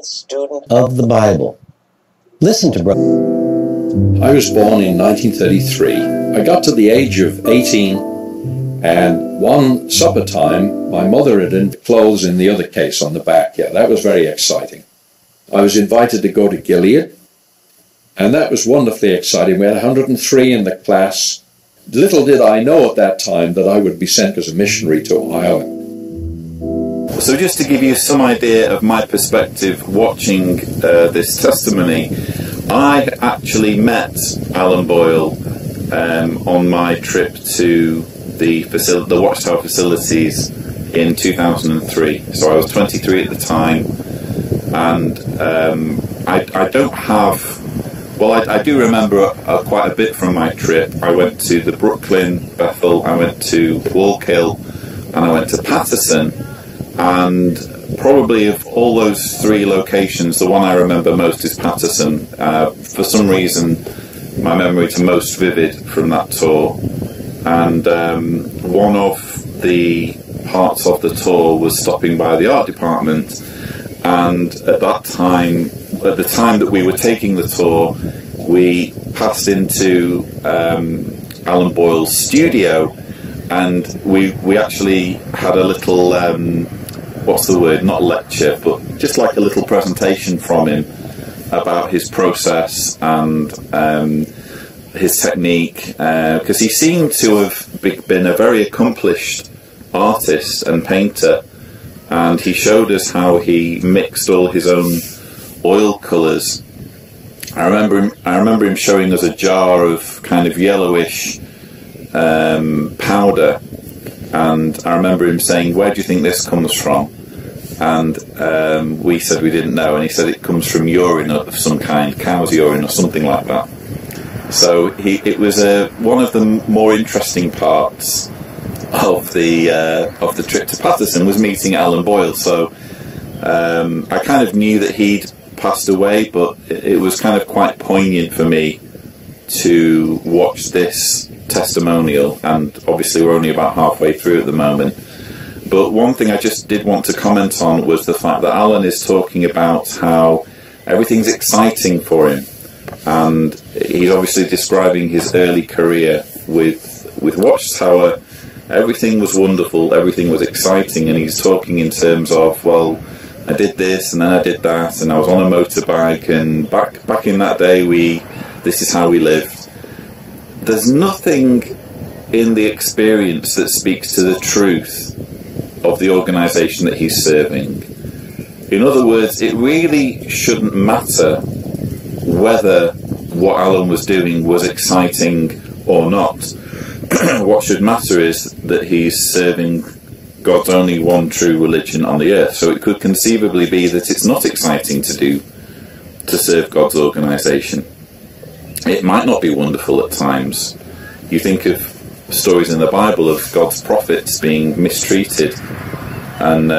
student of the Bible. Listen to Brother. I was born in 1933. I got to the age of 18, and one supper time, my mother had clothes in the other case on the back. Yeah, that was very exciting. I was invited to go to Gilead, and that was wonderfully exciting. We had 103 in the class. Little did I know at that time that I would be sent as a missionary to Ireland. So just to give you some idea of my perspective watching this testimony, I actually met Alan Boyle on my trip to the Watchtower facilities in 2003. So I was 23 at the time, and I don't have... Well, I do remember quite a bit from my trip. I went to the Brooklyn, Bethel, I went to Wallkill, and I went to Patterson. And probably of all those three locations, the one I remember most is Patterson. For some reason, my memory is most vivid from that tour. And one of the parts of the tour was stopping by the art department. And at that time, at the time that we were taking the tour, we passed into Alan Boyle's studio, and we actually had a little... what's the word, not lecture, but just like a little presentation from him about his process and his technique, because he seemed to have been a very accomplished artist and painter, and he showed us how he mixed all his own oil colours. I remember him showing us a jar of kind of yellowish powder, and I remember him saying, "Where do you think this comes from?" And we said we didn't know, and he said it comes from urine of some kind, cow's urine or something like that. So it was one of the more interesting parts of the trip to Patterson was meeting Alan Boyle. So I kind of knew that he'd passed away, but it was kind of quite poignant for me to watch this testimonial, and obviously we're only about halfway through at the moment. But one thing I just did want to comment on was the fact that Alan is talking about how everything's exciting for him, and he's obviously describing his early career with Watchtower. Everything was wonderful, everything was exciting, and he's talking in terms of, well, I did this and then I did that, and I was on a motorbike, and back in that day this is how we lived. There's nothing in the experience that speaks to the truth of the organisation that he's serving. In other words, it really shouldn't matter whether what Alan was doing was exciting or not. What should matter is that he's serving God's only one true religion on the earth. So it could conceivably be that it's not exciting to serve God's organisation. It might not be wonderful at times. You think of stories in the Bible of God's prophets being mistreated and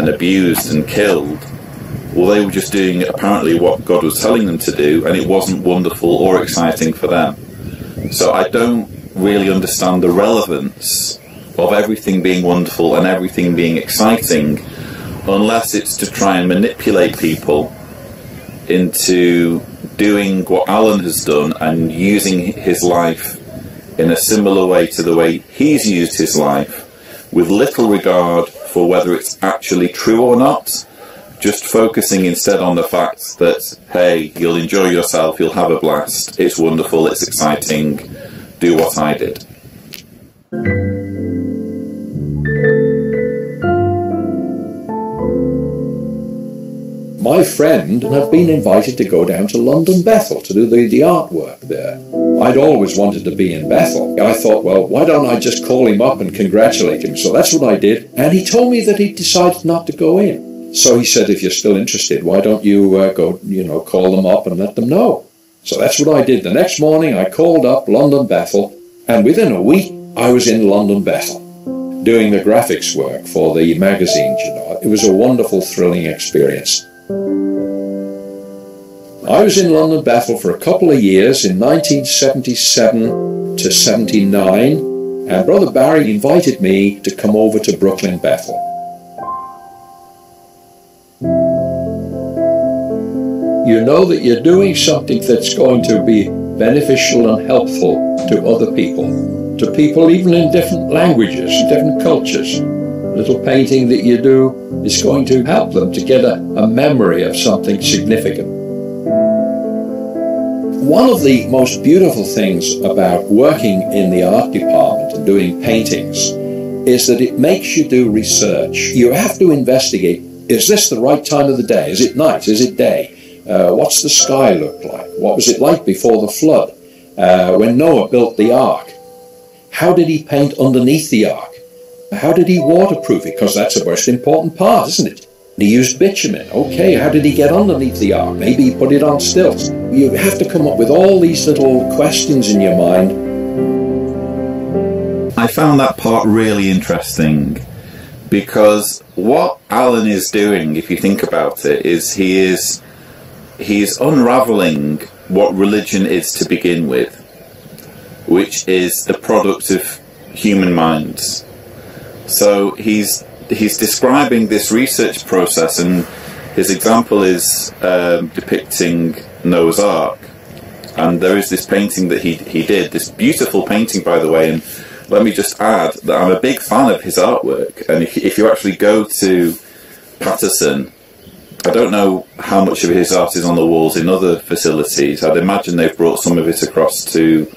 abused and killed. Well, they were just doing apparently what God was telling them to do, and it wasn't wonderful or exciting for them. So I don't really understand the relevance of everything being wonderful and everything being exciting, unless it's to try and manipulate people into doing what Alan has done and using his life in a similar way to the way he's used his life, with little regard for whether it's actually true or not, just focusing instead on the fact that, hey, you'll enjoy yourself, you'll have a blast, it's wonderful, it's exciting, do what I did. My friend had been invited to go down to London Bethel to do the artwork there. I'd always wanted to be in Bethel. I thought, well, why don't I just call him up and congratulate him? So that's what I did. And he told me that he decided not to go in. So he said, if you're still interested, why don't you go, call them up and let them know? So that's what I did. The next morning I called up London Bethel, and within a week I was in London Bethel doing the graphics work for the magazines, It was a wonderful, thrilling experience. I was in London Bethel for a couple of years, in 1977 to 79, and Brother Barry invited me to come over to Brooklyn Bethel. You know that you're doing something that's going to be beneficial and helpful to other people, to people even in different languages, different cultures. A little painting that you do is going to help them to get a memory of something significant. One of the most beautiful things about working in the art department and doing paintings is that it makes you do research. You have to investigate, is this the right time of the day? Is it night? Is it day? What's the sky look like? What was it like before the flood? When Noah built the ark, how did he paint underneath the ark? How did he waterproof it? Because that's the most important part, isn't it? He used bitumen. Okay, how did he get underneath the ark? Maybe he put it on stilts. You have to come up with all these little questions in your mind. I found that part really interesting, because what Alan is doing, if you think about it, is he's unravelling what religion is to begin with, which is the product of human minds. So he's describing this research process, and his example is depicting Noah's Ark. And there is this painting that he did, this beautiful painting, by the way. And let me just add that I'm a big fan of his artwork. And if you actually go to Patterson, I don't know how much of his art is on the walls in other facilities. I'd imagine they've brought some of it across to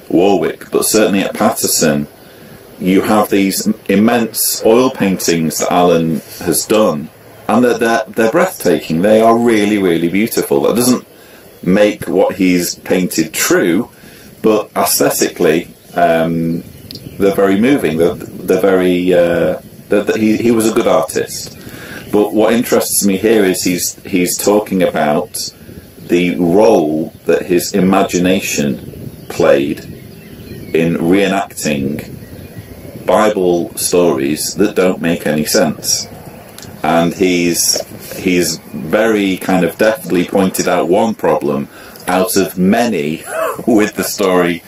Warwick, but certainly at Patterson, you have these immense oil paintings that Alan has done, and they're breathtaking. They are really, really beautiful. That doesn't make what he's painted true, but aesthetically, they're very moving. They're very. He was a good artist. But what interests me here is he's talking about the role that his imagination played in reenacting Bible stories that don't make any sense. And he's very kind of deftly pointed out one problem out of many with the story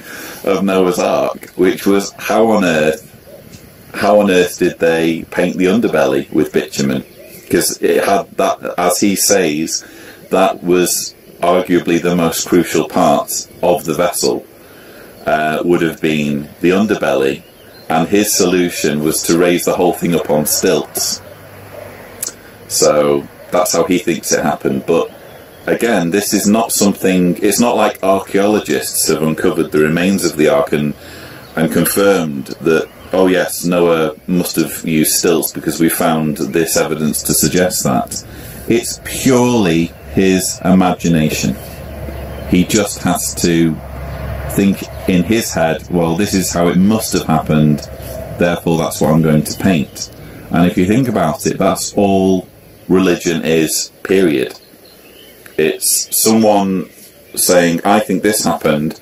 of Noah's Ark, which was how on earth did they paint the underbelly with bitumen? Because it had that, as he says, that was arguably the most crucial part of the vessel, would have been the underbelly, and his solution was to raise the whole thing up on stilts. So that's how he thinks it happened. But again, this is not something, it's not like archaeologists have uncovered the remains of the ark and confirmed that, oh yes, Noah must have used stilts because we found this evidence to suggest that. It's purely his imagination. He just has to think in his head, well, this is how it must have happened, therefore that's what I'm going to paint. And if you think about it, that's all religion is, period. It's someone saying, I think this happened,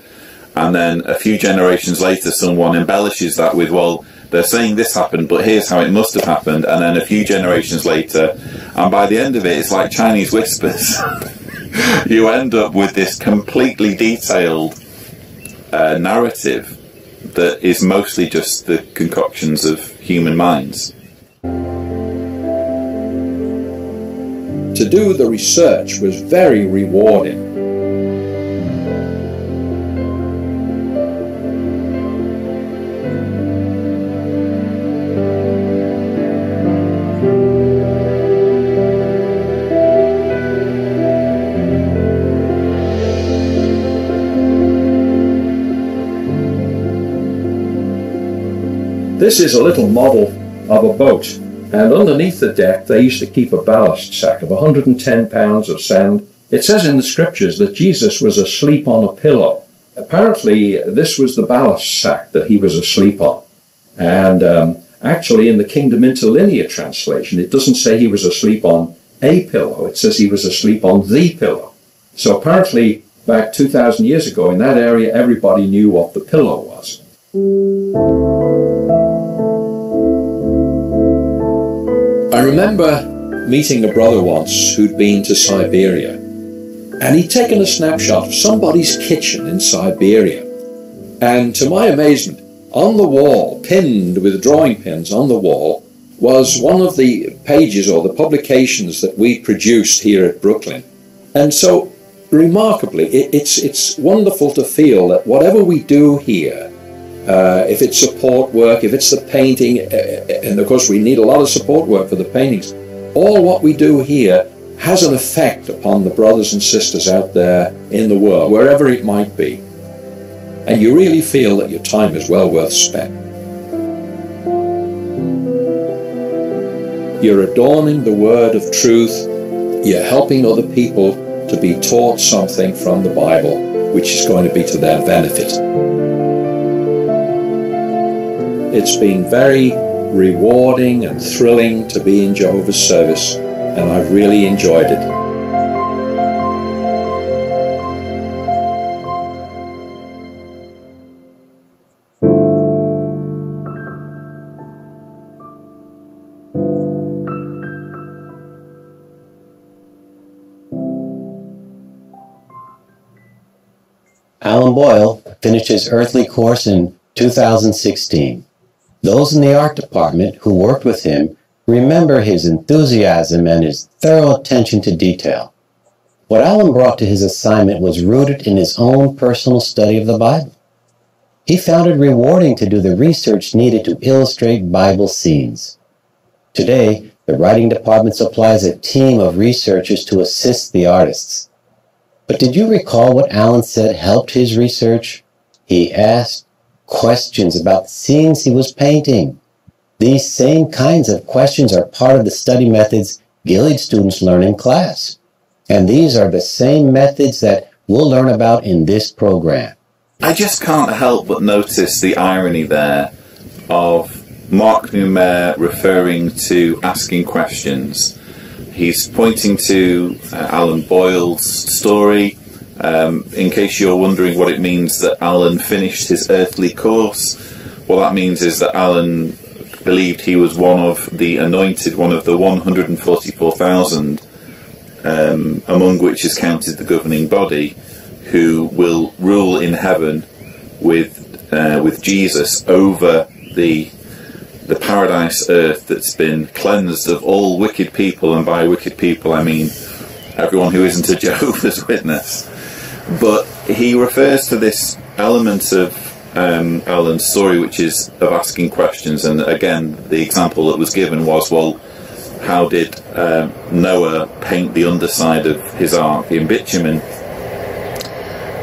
and then a few generations later someone embellishes that with, well, they're saying this happened, but here's how it must have happened, and then a few generations later, and by the end of it, it's like Chinese whispers. You end up with this completely detailed narrative that is mostly just the concoctions of human minds. To do the research was very rewarding. This is a little model of a boat, and underneath the deck they used to keep a ballast sack of 110 pounds of sand. It says in the scriptures that Jesus was asleep on a pillow. Apparently this was the ballast sack that he was asleep on. And actually in the Kingdom Interlinear translation it doesn't say he was asleep on a pillow, it says he was asleep on the pillow. So apparently back 2,000 years ago in that area everybody knew what the pillow was. I remember meeting a brother once who'd been to Siberia, and he'd taken a snapshot of somebody's kitchen in Siberia. And to my amazement, on the wall, pinned with drawing pins on the wall, was one of the pages or the publications that we produced here at Brooklyn. And so remarkably, it's wonderful to feel that whatever we do here, if it's support work, if it's the painting, and of course we need a lot of support work for the paintings, all what we do here has an effect upon the brothers and sisters out there in the world, wherever it might be. And you really feel that your time is well worth spent. You're adorning the word of truth. You're helping other people to be taught something from the Bible, which is going to be to their benefit. It's been very rewarding and thrilling to be in Jehovah's service, and I've really enjoyed it. Alan Boyle finished his earthly course in 2016. Those in the art department who worked with him remember his enthusiasm and his thorough attention to detail. What Alan brought to his assignment was rooted in his own personal study of the Bible. He found it rewarding to do the research needed to illustrate Bible scenes. Today, the writing department supplies a team of researchers to assist the artists. But did you recall what Alan said helped his research? He asked questions about the scenes he was painting. These same kinds of questions are part of the study methods Gilead students learn in class. And these are the same methods that we'll learn about in this program. I just can't help but notice the irony there of Mark Numer referring to asking questions. He's pointing to Alan Boyle's story. In case you're wondering what it means that Alan finished his earthly course, what that means is that Alan believed he was one of the anointed, one of the 144,000, among which is counted the governing body, who will rule in heaven with Jesus over the paradise earth that's been cleansed of all wicked people, and by wicked people I mean everyone who isn't a Jehovah's Witness. But he refers to this element of Alan's story, which is of asking questions, and again the example that was given was, well, how did Noah paint the underside of his ark in bitumen?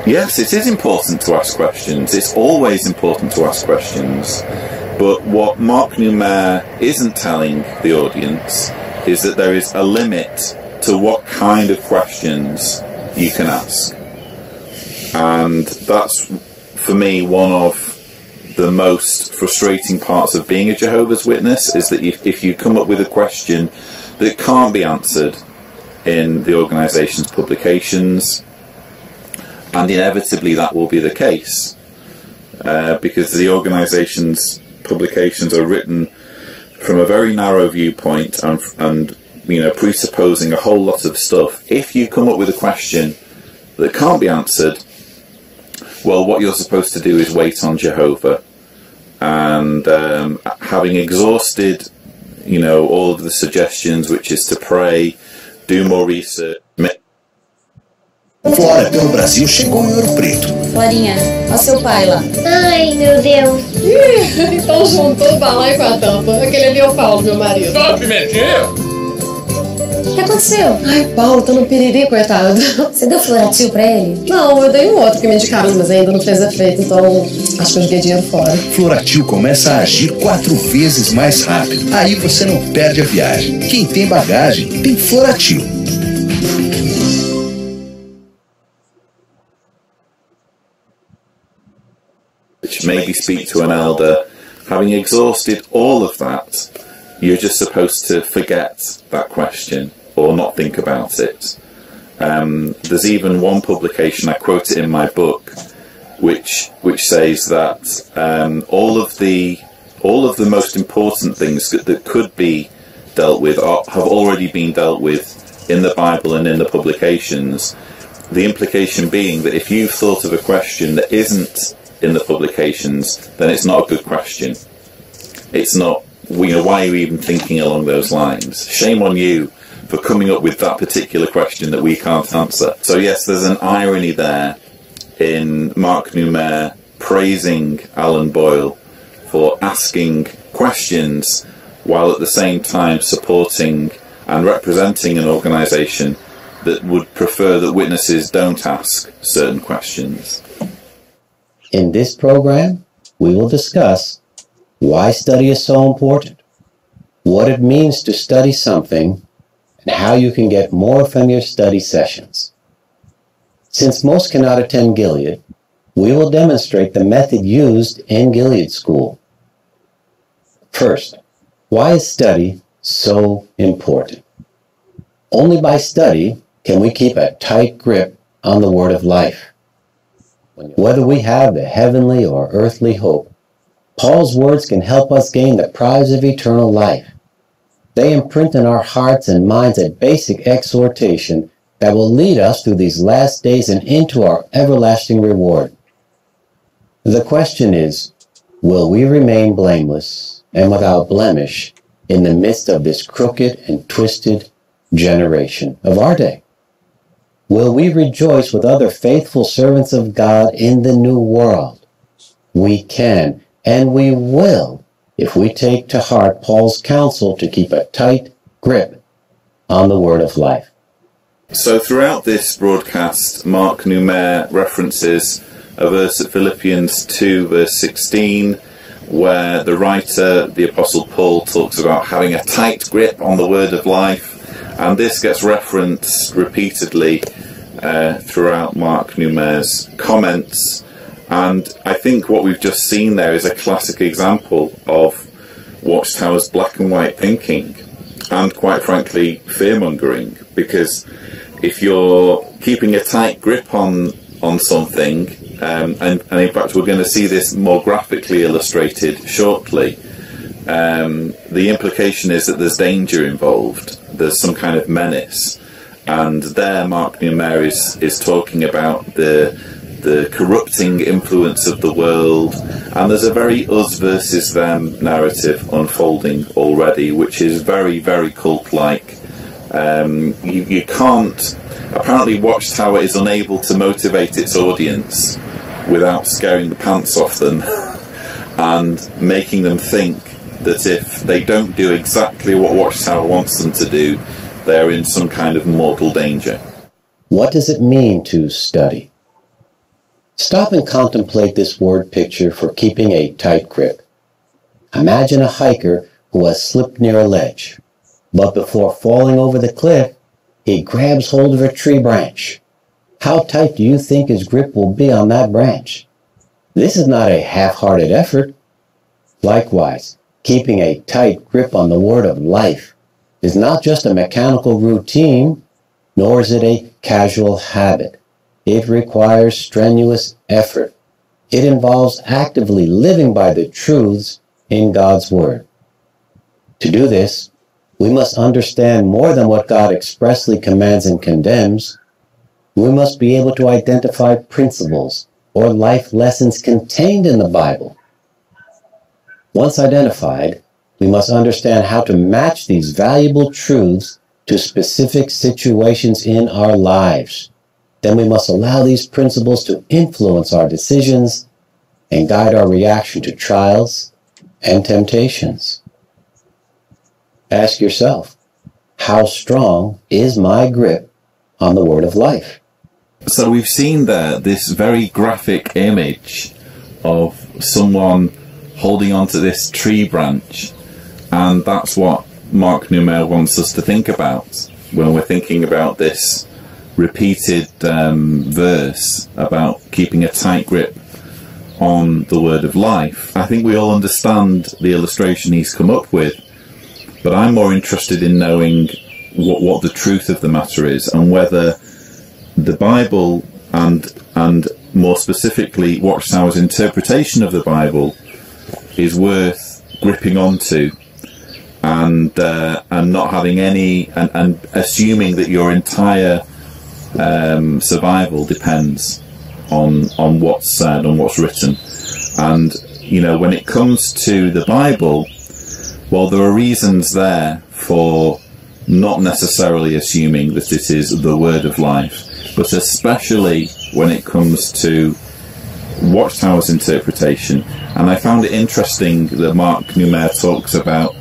Yes, it is important to ask questions. It's always important to ask questions. But what Mark Numer isn't telling the audience is that there is a limit to what kind of questions you can ask. And that's, for me, one of the most frustrating parts of being a Jehovah's Witness, is that if you come up with a question that can't be answered in the organisation's publications, and inevitably that will be the case, because the organisation's publications are written from a very narrow viewpoint and presupposing a whole lot of stuff. If you come up with a question that can't be answered, well, what you're supposed to do is wait on Jehovah, and having exhausted all of the suggestions, which is to pray, do more research. Flora pelo Brasil chegou em Ouro Preto. Florinha, olha seu pai lá. Ai, meu Deus. Então juntou o balai com a tampa. Aquele ali é o Paulo, meu marido. Tá, pimentinha? O que aconteceu? Ai, Paulo, tá no piriri, coitado. Você deu floratil pra ele? Não, eu dei um outro que me indicaram, mas ainda não fez efeito, então acho que eu joguei dinheiro fora. Floratil começa a agir 4 vezes mais rápido. Aí você não perde a viagem. Quem tem bagagem, tem Floratil. Which maybe speak to an elder. Having exhausted all of that, you're just supposed to forget that question or not think about it. There's even one publication, I quote it in my book, which says that all of the most important things that could be dealt with have already been dealt with in the Bible and in the publications. The implication being that if you've thought of a question that isn't in the publications, then it's not a good question. It's not, why are you even thinking along those lines? Shame on you for coming up with that particular question that we can't answer. So yes, there's an irony there in Mark Numer praising Alan Boyle for asking questions while at the same time supporting and representing an organisation that would prefer that witnesses don't ask certain questions. In this program, we will discuss why study is so important, what it means to study something, and how you can get more from your study sessions. Since most cannot attend Gilead, we will demonstrate the method used in Gilead School. First, why is study so important? Only by study can we keep a tight grip on the Word of life. Whether we have the heavenly or earthly hope, Paul's words can help us gain the prize of eternal life. They imprint in our hearts and minds a basic exhortation that will lead us through these last days and into our everlasting reward. The question is, will we remain blameless and without blemish in the midst of this crooked and twisted generation of our day? Will we rejoice with other faithful servants of God in the new world? We can, and we will, if we take to heart Paul's counsel to keep a tight grip on the Word of life. So throughout this broadcast, Mark Numer references a verse at Philippians 2 verse 16, where the writer, the Apostle Paul, talks about having a tight grip on the Word of life, and this gets referenced repeatedly throughout Mark Numer's comments. And I think what we've just seen there is a classic example of Watchtower's black and white thinking, and quite frankly fear-mongering, because if you're keeping a tight grip on something, and in fact we're going to see this more graphically illustrated shortly, the implication is that there's danger involved, there's some kind of menace, and there Mark Numer is talking about the corrupting influence of the world, and there's a very us versus them narrative unfolding already, which is very, very cult-like. You can't, apparently Watchtower is unable to motivate its audience without scaring the pants off them and making them think that if they don't do exactly what Watchtower wants them to do, they're in some kind of mortal danger. What does it mean to study? Stop and contemplate this word picture for keeping a tight grip. Imagine a hiker who has slipped near a ledge, but before falling over the cliff, he grabs hold of a tree branch. How tight do you think his grip will be on that branch? This is not a half-hearted effort. Likewise, keeping a tight grip on the Word of life is not just a mechanical routine, nor is it a casual habit. It requires strenuous effort. It involves actively living by the truths in God's Word. To do this, we must understand more than what God expressly commands and condemns. We must be able to identify principles or life lessons contained in the Bible. Once identified, we must understand how to match these valuable truths to specific situations in our lives. Then we must allow these principles to influence our decisions and guide our reaction to trials and temptations. Ask yourself, how strong is my grip on the Word of life? So we've seen there this very graphic image of someone holding onto this tree branch, and that's what Mark Numer wants us to think about when we're thinking about this repeated verse about keeping a tight grip on the Word of life. I think we all understand the illustration he's come up with, but I'm more interested in knowing what the truth of the matter is, and whether the Bible and more specifically Watchtower's interpretation of the Bible is worth gripping onto and not having any, and assuming that your entire survival depends on what's said, on what's written. And you know, when it comes to the Bible, well, there are reasons there for not necessarily assuming that it is the word of life, but especially when it comes to Watchtower's interpretation. And I found it interesting that Mark Numer talks about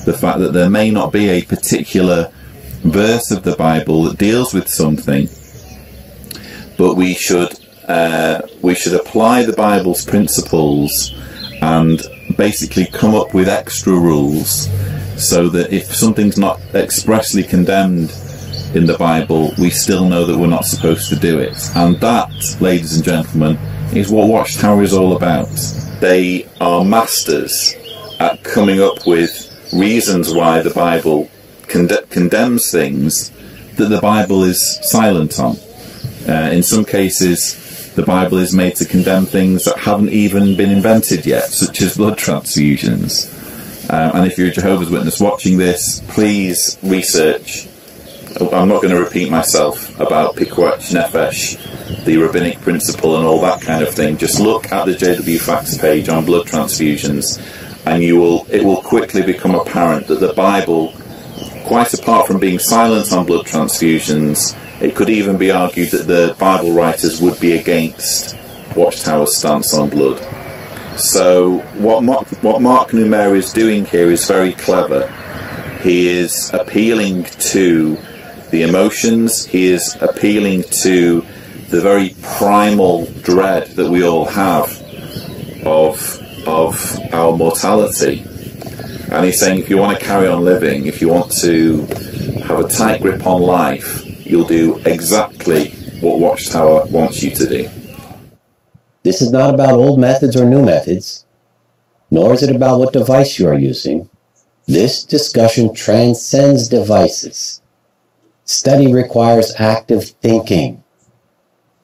the fact that there may not be a particular verse of the Bible that deals with something, but we should apply the Bible's principles and basically come up with extra rules, so that if something's not expressly condemned in the Bible, we still know that we're not supposed to do it. And that, ladies and gentlemen, is what Watchtower is all about. They are masters at coming up with reasons why the Bible condemns things that the Bible is silent on. In some cases, the Bible is made to condemn things that haven't even been invented yet, such as blood transfusions. And if you're a Jehovah's Witness watching this, please research. I'm not going to repeat myself about Pikuach Nefesh, the rabbinic principle and all that kind of thing. Just look at the JW Facts page on blood transfusions, and it will quickly become apparent that the Bible, quite apart from being silent on blood transfusions, it could even be argued that the Bible writers would be against Watchtower's stance on blood. So what Mark Numer is doing here is very clever. He is appealing to the emotions. He is appealing to the very primal dread that we all have of our mortality. And he's saying, if you want to carry on living, if you want to have a tight grip on life, you'll do exactly what Watchtower wants you to do. This is not about old methods or new methods, nor is it about what device you are using. This discussion transcends devices. Study requires active thinking.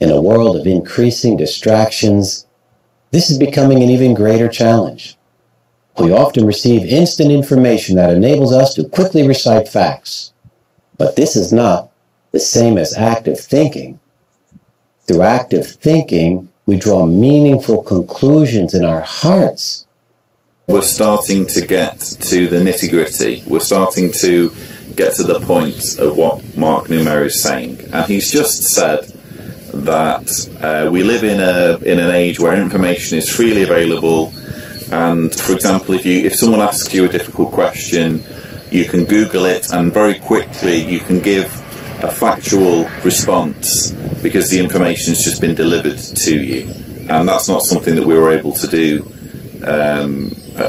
In a world of increasing distractions, this is becoming an even greater challenge. We often receive instant information that enables us to quickly recite facts. But this is not the same as active thinking. Through active thinking, we draw meaningful conclusions in our hearts. We're starting to get to the nitty-gritty. We're starting to get to the point of what Mark Numer is saying. And he's just said that we live in an age where information is freely available. And, for example, if someone asks you a difficult question, you can Google it, and very quickly you can give a factual response because the information has just been delivered to you. And that's not something that we were able to do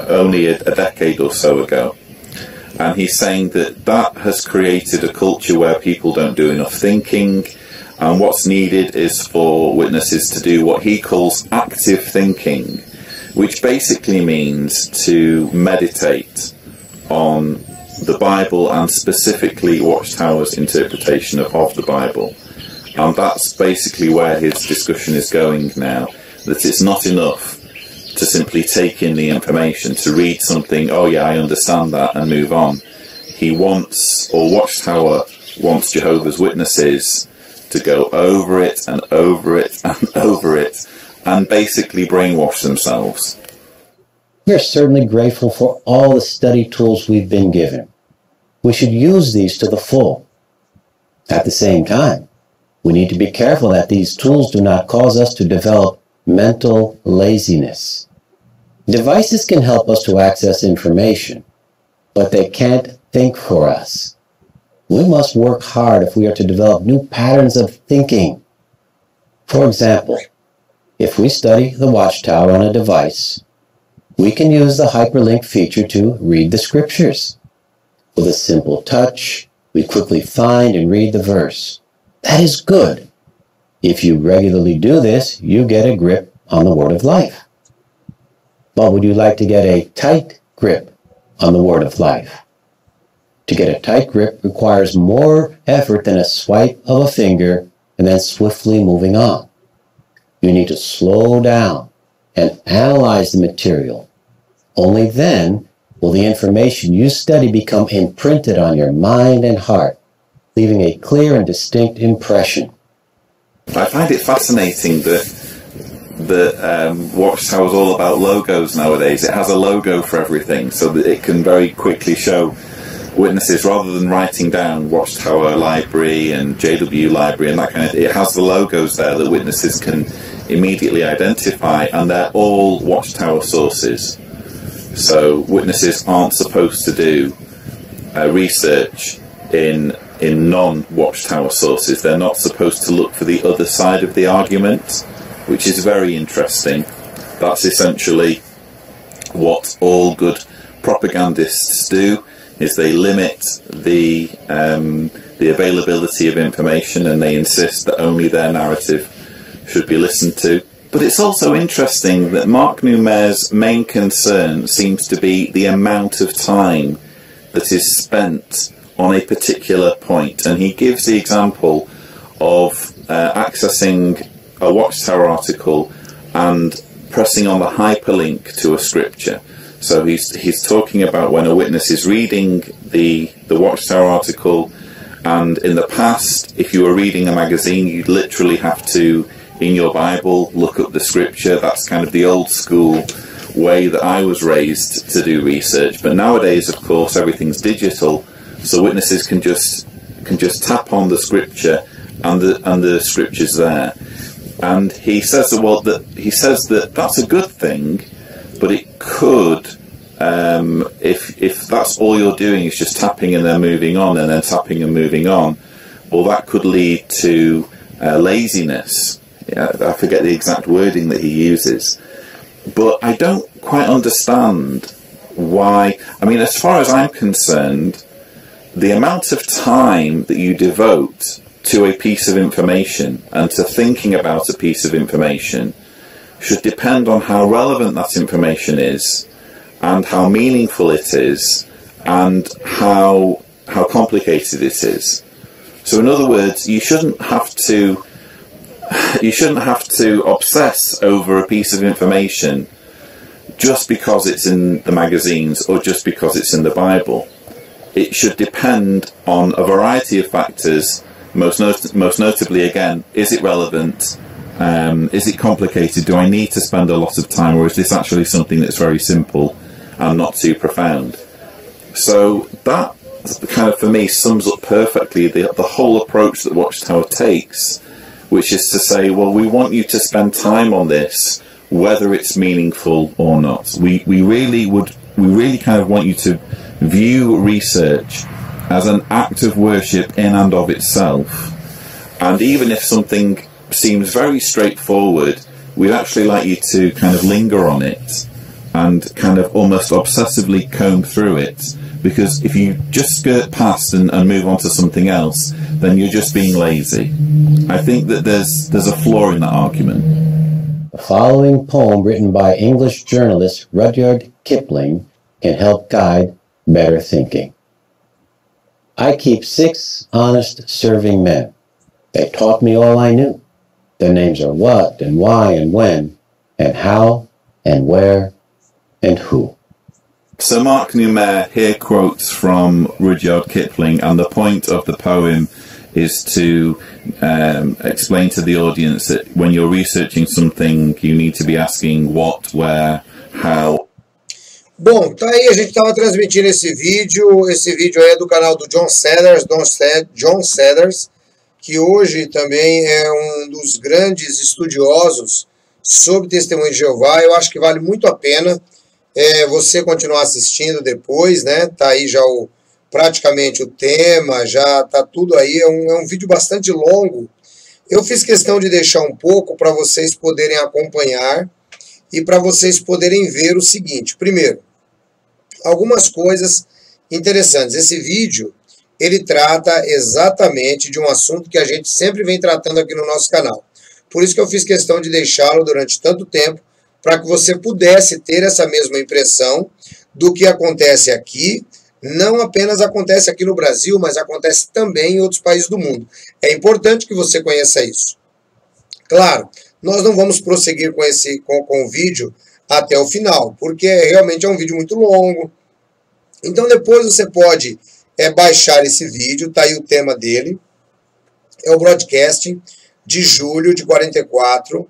only a decade or so ago. And he's saying that has created a culture where people don't do enough thinking, and what's needed is for witnesses to do what he calls active thinking, which basically means to meditate on the Bible and specifically Watchtower's interpretation of the Bible. And that's basically where his discussion is going now, that it's not enough to simply take in the information, to read something, oh yeah, I understand that, and move on. He wants, or Watchtower wants, Jehovah's Witnesses to go over it and over it and over it and basically brainwash themselves. We are certainly grateful for all the study tools we've been given. We should use these to the full. At the same time, we need to be careful that these tools do not cause us to develop mental laziness. Devices can help us to access information, but they can't think for us. We must work hard if we are to develop new patterns of thinking. For example, if we study the Watchtower on a device, we can use the hyperlink feature to read the scriptures. With a simple touch, we quickly find and read the verse. That is good. If you regularly do this, you get a grip on the Word of Life. But would you like to get a tight grip on the Word of Life? To get a tight grip requires more effort than a swipe of a finger and then swiftly moving on. You need to slow down and analyze the material. Only then will the information you study become imprinted on your mind and heart, leaving a clear and distinct impression. I find it fascinating that Watchtower is all about logos nowadays. It has a logo for everything so that it can very quickly show witnesses, rather than writing down Watchtower Library and JW Library and that kind of thing, it has the logos there that witnesses can immediately identify, and they're all Watchtower sources. So witnesses aren't supposed to do research in non-Watchtower sources. They're not supposed to look for the other side of the argument, which is very interesting. That's essentially what all good propagandists do, is they limit the availability of information, and they insist that only their narrative should be listened to. But it's also interesting that Mark Numer's main concern seems to be the amount of time that is spent on a particular point, and he gives the example of accessing a Watchtower article and pressing on the hyperlink to a scripture. So he's talking about when a witness is reading the Watchtower article, and in the past, if you were reading a magazine, you'd literally have to, in your Bible, look up the scripture. That's kind of the old school way that I was raised to do research. But nowadays, of course, everything's digital, so witnesses can just tap on the scripture, and the scripture's there. And he says that that's a good thing, but it could, if that's all you're doing is just tapping and then moving on and then tapping and moving on, well, that could lead to laziness. Yeah, I forget the exact wording that he uses, but I don't quite understand why. I mean, as far as I'm concerned, the amount of time that you devote to a piece of information and to thinking about a piece of information should depend on how relevant that information is, and how meaningful it is, and how complicated it is. So in other words, you shouldn't have to obsess over a piece of information just because it's in the magazines or just because it's in the Bible. It should depend on a variety of factors, most notably, again, is it relevant? Is it complicated? Do I need to spend a lot of time, or is this actually something that's very simple and not too profound? So that kind of, for me, sums up perfectly the whole approach that Watchtower takes, which is to say, well, we want you to spend time on this, whether it's meaningful or not. We really kind of want you to view research as an act of worship in and of itself. And even if something seems very straightforward, we'd actually like you to kind of linger on it and kind of almost obsessively comb through it, because if you just skirt past and move on to something else, then you're just being lazy. I think that there's a flaw in that argument. The following poem, written by English journalist Rudyard Kipling, can help guide better thinking. I keep 6 honest serving men. They taught me all I knew. Their names are what and why and when and how and where and who. So Mark Numer here quotes from Rudyard Kipling, and the point of the poem is to explain to the audience that when you're researching something, you need to be asking what, where, how. Bom, tá aí, a gente estava transmitindo esse vídeo aí é do canal do John Sellers, que hoje também é um dos grandes estudiosos sobre testemunho de Jeová. Eu acho que vale muito a pena você continuar assistindo depois, né? Tá aí já praticamente o tema, já tá tudo aí, é um vídeo bastante longo. Eu fiz questão de deixar um pouco para vocês poderem acompanhar e para vocês poderem ver o seguinte. Primeiro, algumas coisas interessantes. Esse vídeo, ele trata exatamente de um assunto que a gente sempre vem tratando aqui no nosso canal. Por isso que eu fiz questão de deixá-lo durante tanto tempo, para que você pudesse ter essa mesma impressão do que acontece aqui. Não apenas acontece aqui no Brasil, mas acontece também em outros países do mundo. É importante que você conheça isso. Claro, nós não vamos prosseguir com o vídeo até o final, porque realmente é um vídeo muito longo. Então depois você pode baixar esse vídeo, tá aí o tema dele. É o broadcast de julho de 44.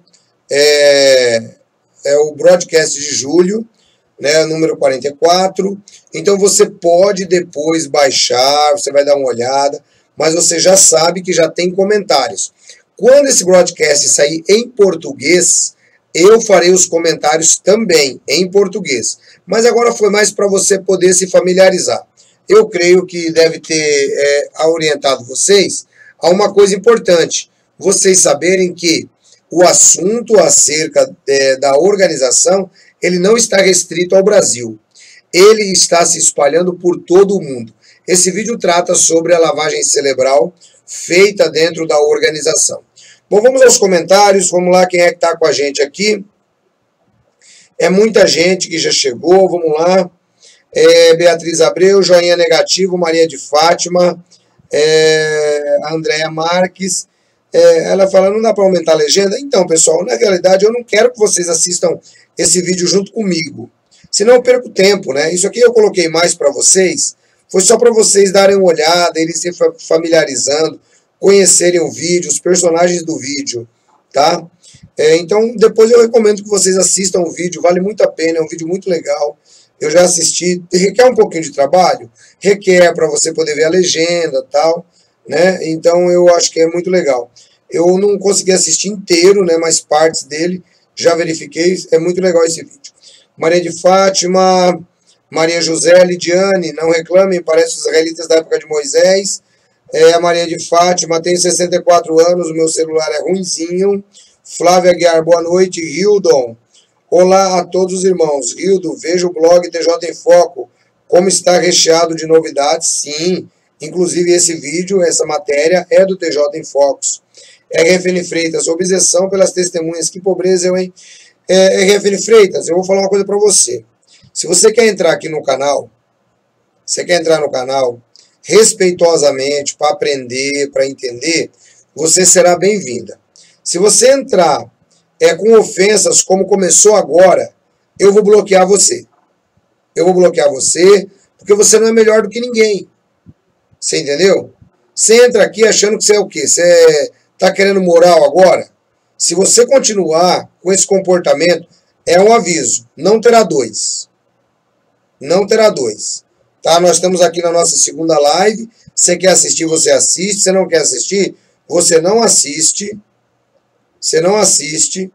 É o broadcast de julho né, número 44. Então você pode depois baixar, você vai dar uma olhada, mas você já sabe que já tem comentários. Quando esse broadcast sair em português, eu farei os comentários também em português. Mas agora foi mais para você poder se familiarizar. Eu creio que deve ter orientado vocês a uma coisa importante. Vocês saberem que o assunto acerca da organização, ele não está restrito ao Brasil. Ele está se espalhando por todo o mundo. Esse vídeo trata sobre a lavagem cerebral feita dentro da organização. Bom, vamos aos comentários. Vamos lá, quem é que está com a gente aqui? É muita gente que já chegou. Vamos lá. Beatriz Abreu, joinha negativo, Maria de Fátima, Andréia Marques. Ela fala, não dá para aumentar a legenda? Então, pessoal, na realidade, eu não quero que vocês assistam esse vídeo junto comigo. Senão eu perco tempo, né? Isso aqui eu coloquei mais para vocês. Foi só para vocês darem uma olhada, eles se familiarizando, conhecerem o vídeo, os personagens do vídeo, tá? Então, depois eu recomendo que vocês assistam o vídeo, vale muito a pena, é um vídeo muito legal. Eu já assisti, requer um pouquinho de trabalho? Requer, para você poder ver a legenda e tal, né? Então, eu acho que é muito legal. Eu não consegui assistir inteiro, né, mas partes dele, já verifiquei, é muito legal esse vídeo. Maria de Fátima, Maria José, Lidiane, não reclamem, parece os israelitas da época de Moisés. A Maria de Fátima, tenho 64 anos, o meu celular é ruinzinho. Flávia Guiar, boa noite. Hildon, olá a todos os irmãos. Hildo, veja o blog TJ em Foco, como está recheado de novidades. Sim, inclusive esse vídeo, essa matéria é do TJ em Focos. RFN Freitas, objeção pelas testemunhas, que pobreza, hein? RFN Freitas, eu vou falar uma coisa para você. Se você quer entrar aqui no canal, respeitosamente, para aprender, para entender, você será bem-vinda. Se você entrar com ofensas, como começou agora, eu vou bloquear você. Eu vou bloquear você, porque você não é melhor do que ninguém. Você entendeu? Você entra aqui achando que você é o quê? Você está querendo moral agora? Se você continuar com esse comportamento, é um aviso, não terá dois. Não terá dois. Tá? Nós estamos aqui na nossa segunda live. Você quer assistir, você assiste. Você não quer assistir, você não assiste. Você não assiste.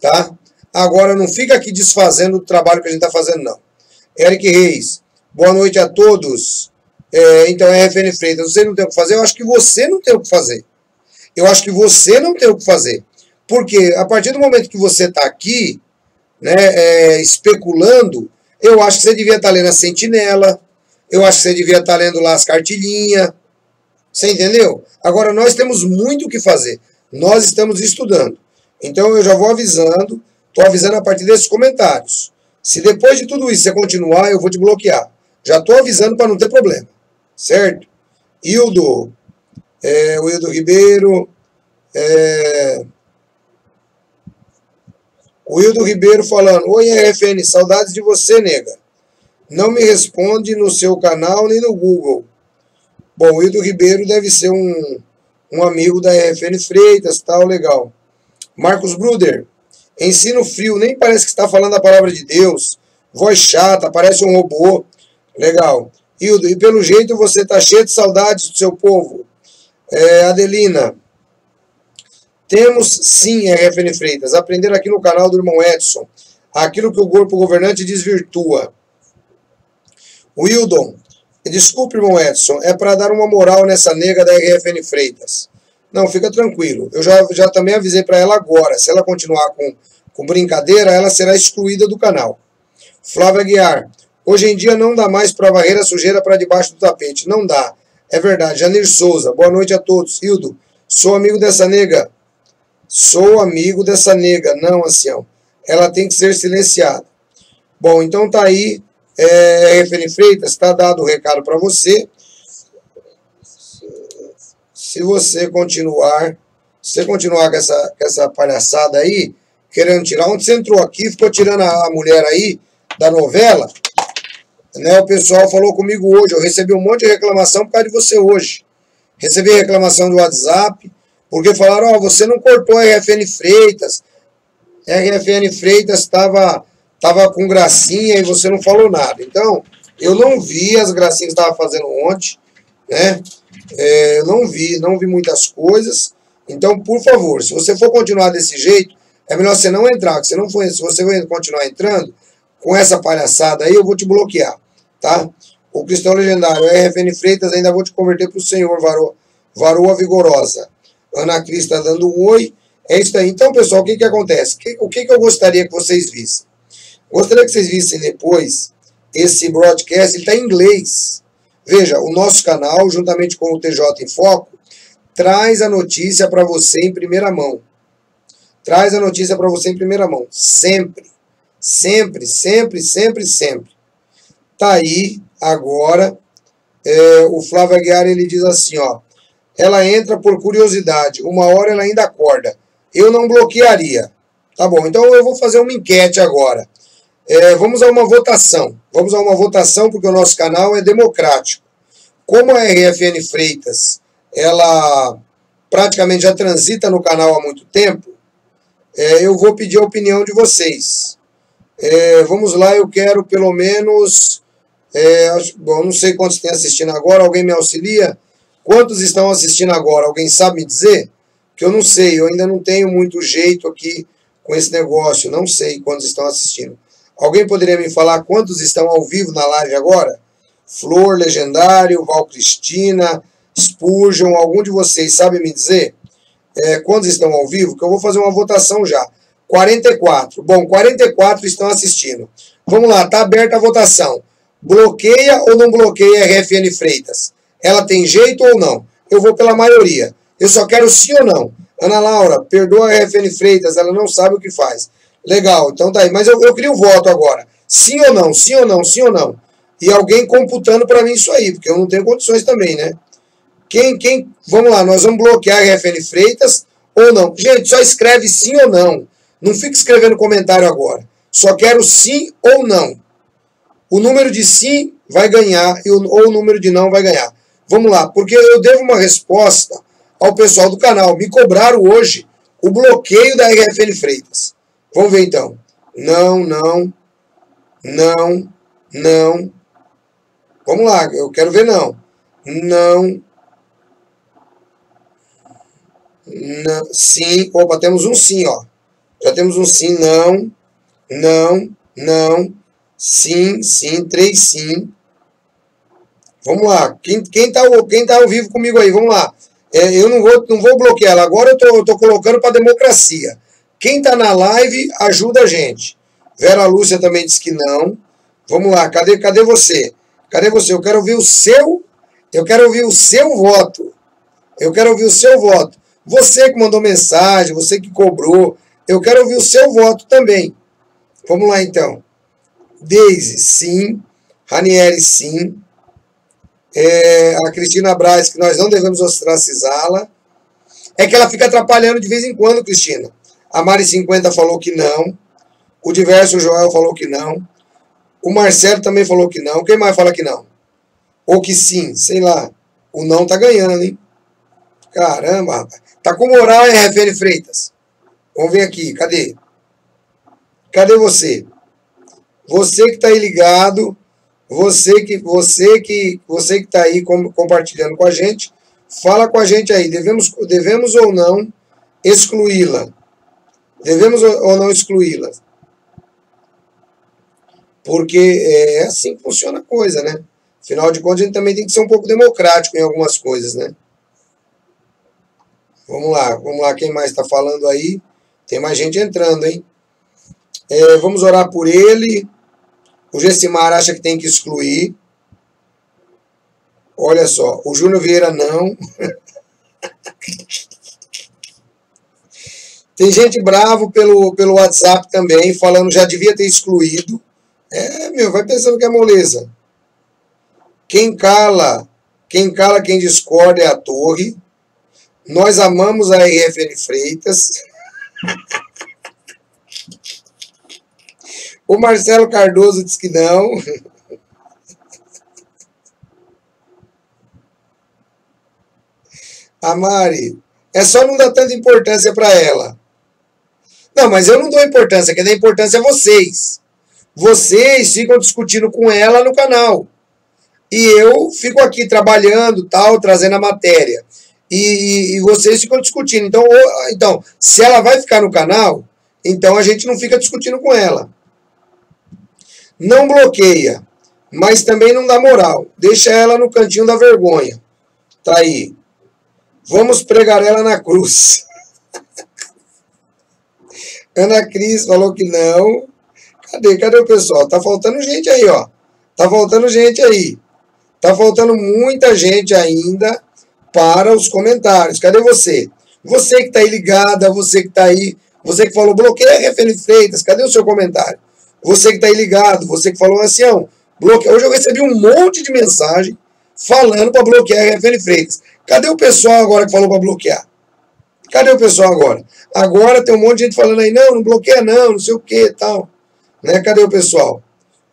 Tá? Agora, não fica aqui desfazendo o trabalho que a gente está fazendo, não. Eric Reis, boa noite a todos. Então, RFN Freitas, você não tem o que fazer? Eu acho que você não tem o que fazer. Eu acho que você não tem o que fazer. Porque, a partir do momento que você está aqui, né, especulando, eu acho que você devia estar lendo a Sentinela, eu acho que você devia estar lendo lá as cartilhinhas. Você entendeu? Agora, nós temos muito o que fazer. Nós estamos estudando. Então, eu já vou avisando, estou avisando a partir desses comentários. Se depois de tudo isso você continuar, eu vou te bloquear. Já estou avisando para não ter problema. Certo? Hildo, o Hildo Ribeiro, o Hildo Ribeiro falando, oi RFN, saudades de você, nega. Não me responde no seu canal nem no Google. Bom, o Hildo Ribeiro deve ser um amigo da RFN Freitas, tal, legal. Marcos Bruder, ensino frio, nem parece que está falando a palavra de Deus. Voz chata, parece um robô. Legal. Hildo, e pelo jeito você está cheio de saudades do seu povo. Adelina, temos sim, RFN Freitas, aprender aqui no canal do irmão Edson, aquilo que o corpo governante desvirtua. Wildon, desculpe, irmão Edson, é para dar uma moral nessa nega da RFN Freitas. Não, fica tranquilo. Eu já também avisei para ela agora. Se ela continuar com brincadeira, ela será excluída do canal. Flávia Guiar, hoje em dia não dá mais para varrer a sujeira para debaixo do tapete. Não dá. É verdade. Janir Souza, boa noite a todos. Hildo, sou amigo dessa nega. Sou amigo dessa nega. Não, ancião. Ela tem que ser silenciada. Bom, então tá aí. RFN Freitas, está dado o recado para você. Se você continuar com essa palhaçada aí, querendo tirar, onde você entrou aqui, ficou tirando a mulher aí da novela, né? O pessoal falou comigo hoje, eu recebi um monte de reclamação por causa de você hoje. Recebi reclamação do WhatsApp, porque falaram, você não cortou a RFN Freitas. A RFN Freitas estava estava com gracinha e você não falou nada. Então, eu não vi as gracinhas que estava fazendo ontem, né? Eu não vi muitas coisas. Então, por favor, se você for continuar desse jeito, é melhor você não entrar. Se você continuar entrando com essa palhaçada aí, eu vou te bloquear, tá? O Cristão Legendário, RFN Freitas, ainda vou te converter para o Senhor, Varoa Vigorosa. Ana Cris está dando um oi. É isso aí. Então, pessoal, o que acontece? O que eu gostaria que vocês vissem? Gostaria que vocês vissem depois esse broadcast, ele está em inglês. Veja, o nosso canal, juntamente com o TJ em Foco, traz a notícia para você em primeira mão. Traz a notícia para você em primeira mão. Sempre. Sempre, sempre, sempre, sempre. Tá aí, agora, o Flávio Aguiar, ele diz assim, ó. Ela entra por curiosidade. Uma hora ela ainda acorda. Eu não bloquearia. Tá bom, então eu vou fazer uma enquete agora. Vamos a uma votação. Vamos a uma votação porque o nosso canal é democrático. Como a RFN Freitas, ela praticamente já transita no canal há muito tempo, eu vou pedir a opinião de vocês. Vamos lá, eu quero pelo menos... bom, não sei quantos tem assistindo agora, alguém me auxilia? Quantos estão assistindo agora? Alguém sabe me dizer? Que eu não sei, eu ainda não tenho muito jeito aqui com esse negócio, não sei quantos estão assistindo. Alguém poderia me falar quantos estão ao vivo na live agora? Flor, Legendário, Val Cristina, Spurgeon, algum de vocês sabe me dizer quantos estão ao vivo? Que eu vou fazer uma votação já. 44. Bom, 44 estão assistindo. Vamos lá, tá aberta a votação. Bloqueia ou não bloqueia a RFN Freitas? Ela tem jeito ou não? Eu vou pela maioria. Eu só quero sim ou não. Ana Laura, perdoa a RFN Freitas, ela não sabe o que faz. Legal, então tá aí. Mas eu queria um voto agora. Sim ou não, sim ou não, sim ou não. E alguém computando para mim isso aí, porque eu não tenho condições também, né? Vamos lá, nós vamos bloquear a RFN Freitas ou não? Gente, só escreve sim ou não. Não fica escrevendo comentário agora. Só quero sim ou não. O número de sim vai ganhar ou o número de não vai ganhar. Vamos lá, porque eu devo uma resposta ao pessoal do canal. Me cobraram hoje o bloqueio da RFN Freitas. Vamos ver então. Não, não, não, não. Vamos lá, eu quero ver não. Não. Não. Sim. Opa, temos um sim, ó. Já temos um sim. Não. Não. Não. Sim, sim. 3 sim. Vamos lá. Quem tá ao vivo comigo aí? Vamos lá. Eu não vou bloquear ela. Agora eu tô colocando para democracia. Quem está na live, ajuda a gente. Vera Lúcia também disse que não. Vamos lá, cadê você? Cadê você? Eu quero ouvir o seu voto. Eu quero ouvir o seu voto. Você que mandou mensagem, você que cobrou, eu quero ouvir o seu voto também. Vamos lá, então. Deise, sim. Ranieri, sim. A Cristina Braz, que nós não devemos ostracizá-la. É que ela fica atrapalhando de vez em quando, Cristina. A Mari 50 falou que não. O Diverso Joel falou que não. O Marcelo também falou que não. Quem mais fala que não? Ou que sim, sei lá. O não tá ganhando, hein? Caramba, rapaz. Tá com moral, hein, RFN Freitas? Vamos ver aqui, cadê? Cadê você? Você que tá aí ligado, você que tá aí compartilhando com a gente, fala com a gente aí. Devemos ou não excluí-la? Devemos ou não excluí-la? Porque é assim que funciona a coisa, né? Afinal de contas, a gente também tem que ser um pouco democrático em algumas coisas, né? Vamos lá, quem mais está falando aí? Tem mais gente entrando, hein? Vamos orar por ele. O Gessimar acha que tem que excluir. Olha só, o Júnior Vieira não. Tem gente bravo pelo WhatsApp também, falando já devia ter excluído. Vai pensando que é moleza. Quem cala, quem discorda é a torre. Nós amamos a RFN Freitas. O Marcelo Cardoso diz que não. A Mari, é só não dar tanta importância para ela. Não, mas eu não dou importância, quem dá importância é vocês. vocês ficam discutindo com ela no canal. E eu fico aqui trabalhando, tal, trazendo a matéria. E vocês ficam discutindo. Então, se ela vai ficar no canal, então a gente não fica discutindo com ela. Não bloqueia, mas também não dá moral. Deixa ela no cantinho da vergonha. Tá aí. Vamos pregar ela na cruz. Ana Cris falou que não. Cadê o pessoal? Tá faltando gente aí, ó. Tá faltando gente aí. Tá faltando muita gente ainda para os comentários. Cadê você? Você que tá aí ligada, você que tá aí, você que falou, bloqueia a Refene Freitas, cadê o seu comentário? Você que tá aí ligado, você que falou, Ancião, bloqueia. Hoje eu recebi um monte de mensagem falando para bloquear a Refene Freitas. Cadê o pessoal agora que falou para bloquear? Cadê o pessoal agora? Agora tem um monte de gente falando aí, não bloqueia não sei o que e tal. Né? Cadê o pessoal?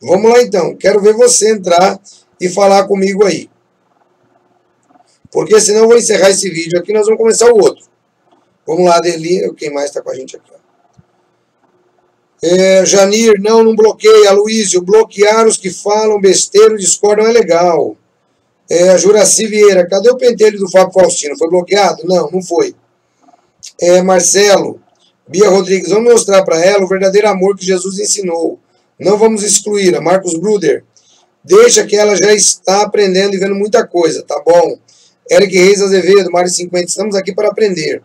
Vamos lá então, quero ver você entrar e falar comigo aí. Porque senão eu vou encerrar esse vídeo aqui e nós vamos começar o outro. Vamos lá, Adeli, quem mais está com a gente aqui? Janir, não bloqueia. Aloysio, bloquear os que falam besteira ou discordam é legal. Juraci Vieira, cadê o pentelho do Fábio Faustino? Foi bloqueado? Não foi. Marcelo, Bia Rodrigues, vamos mostrar para ela o verdadeiro amor que Jesus ensinou. Não vamos excluir. Marcos Bruder, deixa que ela já está aprendendo e vendo muita coisa, tá bom. Eric Reis Azevedo, Mário 50, estamos aqui para aprender.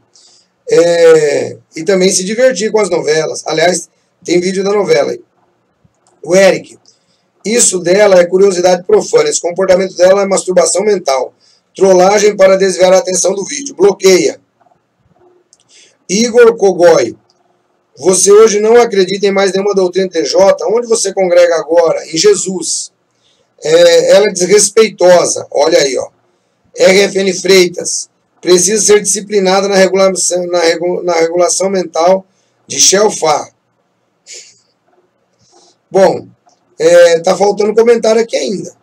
E também se divertir com as novelas. Aliás, tem vídeo da novela aí. O Eric, isso dela é curiosidade profana, esse comportamento dela é masturbação mental. Trollagem para desviar a atenção do vídeo. Bloqueia. Igor Kogoi, você hoje não acredita em mais nenhuma doutrina TJ? Onde você congrega agora? Em Jesus. Ela é desrespeitosa. Olha aí, ó. RFN Freitas, precisa ser disciplinada na regulação mental de Shelfar. Bom, tá faltando comentário aqui ainda.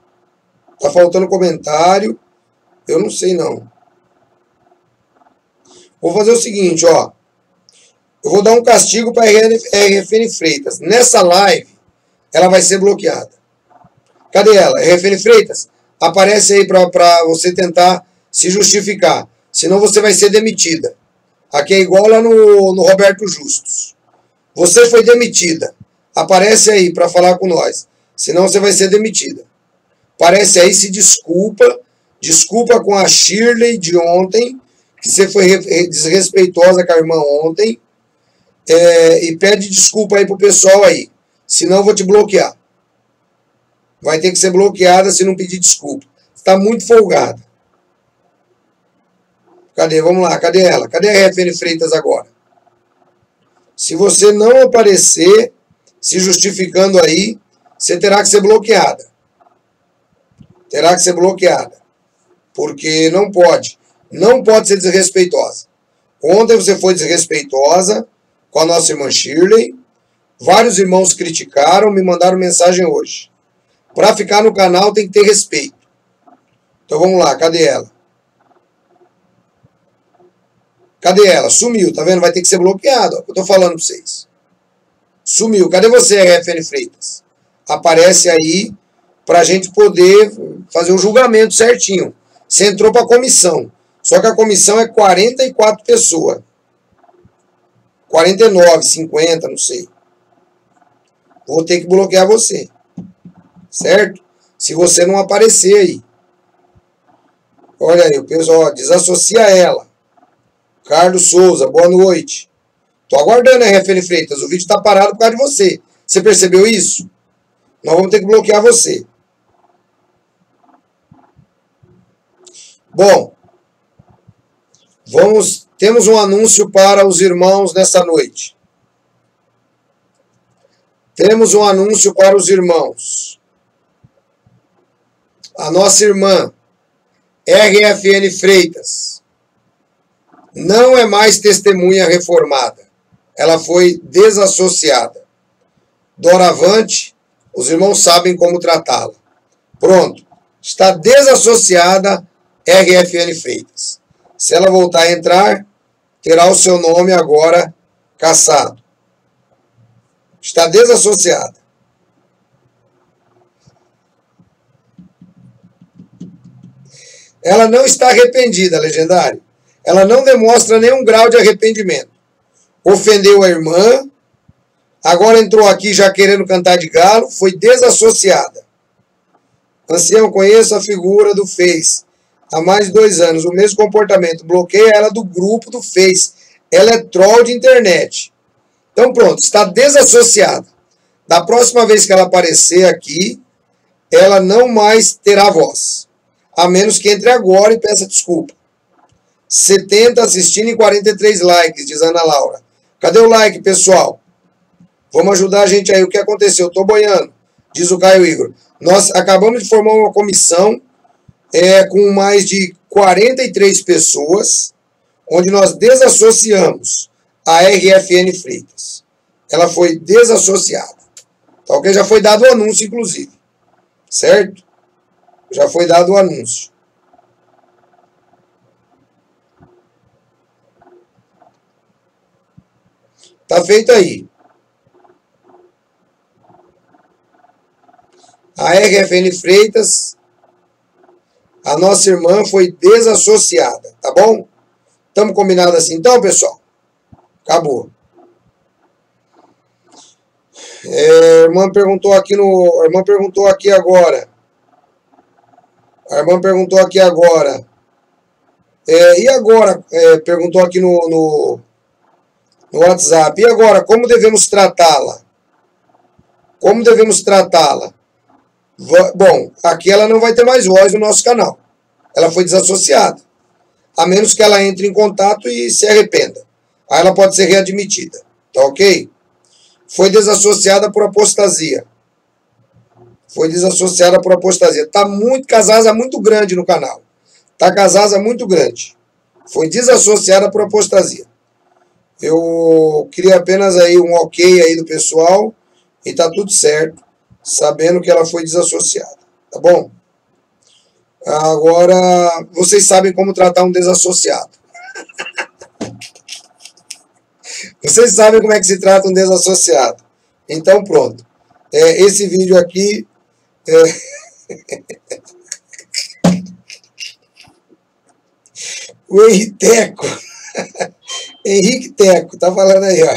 Tá faltando comentário. Eu não sei não. Vou fazer o seguinte, ó. Eu vou dar um castigo para a RFN Freitas. Nessa live, ela vai ser bloqueada. Cadê ela? RFN Freitas, aparece aí para você tentar se justificar. Senão você vai ser demitida. Aqui é igual lá no Roberto Justus. Você foi demitida. Aparece aí para falar com nós. Senão você vai ser demitida. Aparece aí, se desculpa. Desculpa com a Shirley de ontem, que você foi desrespeitosa com a irmã ontem. E pede desculpa aí pro pessoal aí. Senão eu vou te bloquear. Vai ter que ser bloqueada se não pedir desculpa. Está muito folgada. Cadê? Vamos lá. Cadê ela? Cadê a RFN Freitas agora? Se você não aparecer se justificando aí, você terá que ser bloqueada. Terá que ser bloqueada. Porque não pode. Não pode ser desrespeitosa. Ontem você foi desrespeitosa com a nossa irmã Shirley. Vários irmãos criticaram, me mandaram mensagem hoje. Para ficar no canal tem que ter respeito. Então vamos lá, cadê ela? Cadê ela? Sumiu, tá vendo? Vai ter que ser bloqueado, ó, eu tô falando para vocês. Sumiu. Cadê você, RFN Freitas? Aparece aí pra gente poder fazer um julgamento certinho. Você entrou pra comissão. Só que a comissão é 44 pessoas. 49, 50, não sei. Vou ter que bloquear você. Certo? Se você não aparecer aí. Olha aí, o pessoal, desassocia ela. Carlos Souza, boa noite. Tô aguardando, RFN Freitas. O vídeo tá parado por causa de você. Você percebeu isso? Nós vamos ter que bloquear você. Bom, temos um anúncio para os irmãos nessa noite. Temos um anúncio para os irmãos. A nossa irmã, RFN Freitas, não é mais testemunha reformada. Ela foi desassociada. Doravante, os irmãos sabem como tratá-la. Pronto. Está desassociada RFN Freitas. Se ela voltar a entrar, terá o seu nome agora cassado. Está desassociada. Ela não está arrependida, legendário. Ela não demonstra nenhum grau de arrependimento. Ofendeu a irmã, agora entrou aqui já querendo cantar de galo, foi desassociada. Ancião, conheço a figura do Face há mais de 2 anos, o mesmo comportamento, bloqueia ela do grupo do Face. Ela é troll de internet. Então pronto, está desassociada. Da próxima vez que ela aparecer aqui, ela não mais terá voz. A menos que entre agora e peça desculpa. 70 assistindo e 43 likes, diz Ana Laura. Cadê o like, pessoal? Vamos ajudar a gente aí. O que aconteceu? Estou boiando, diz o Caio Igor. Nós acabamos de formar uma comissão com mais de 43 pessoas, onde nós desassociamos a RFN Freitas. Ela foi desassociada. Tá, ok? Já foi dado o anúncio, inclusive. Certo? Já foi dado o anúncio. Tá feito aí. A RFN Freitas, a nossa irmã foi desassociada, tá bom? Estamos combinados assim então, pessoal? Acabou. A irmã perguntou aqui agora. A irmã perguntou aqui agora. E agora? Perguntou aqui no WhatsApp. E agora, como devemos tratá-la? Como devemos tratá-la? Bom, aqui ela não vai ter mais voz no nosso canal. Ela foi desassociada. A menos que ela entre em contato e se arrependa. Aí ela pode ser readmitida. Tá ok? Foi desassociada por apostasia. Foi desassociada por apostasia. Tá muito casada, muito grande no canal. Tá casada muito grande. Foi desassociada por apostasia. Eu queria apenas aí um ok aí do pessoal e tá tudo certo, sabendo que ela foi desassociada, tá bom? Agora, vocês sabem como tratar um desassociado. Vocês sabem como é que se trata um desassociado. Então, pronto. Esse vídeo aqui... O Henrique Teco, tá falando aí, ó.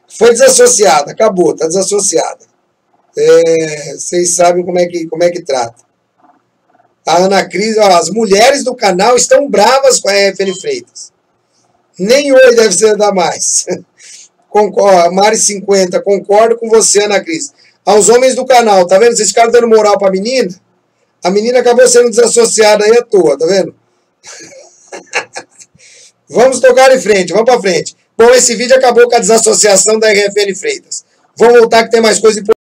Foi desassociada, acabou, tá desassociada. Vocês sabem como é que trata. A Ana Cris, ó, as mulheres do canal estão bravas com a FN Freitas. Nem oi deve ser dar mais. Mari 50, concordo com você, Ana Cris. Aos homens do canal, tá vendo? Vocês ficaram dando moral pra menina? A menina acabou sendo desassociada aí à toa, tá vendo? Vamos tocar em frente, vamos pra frente. Bom, esse vídeo acabou com a desassociação da RFN Freitas. Vamos voltar que tem mais coisa importante.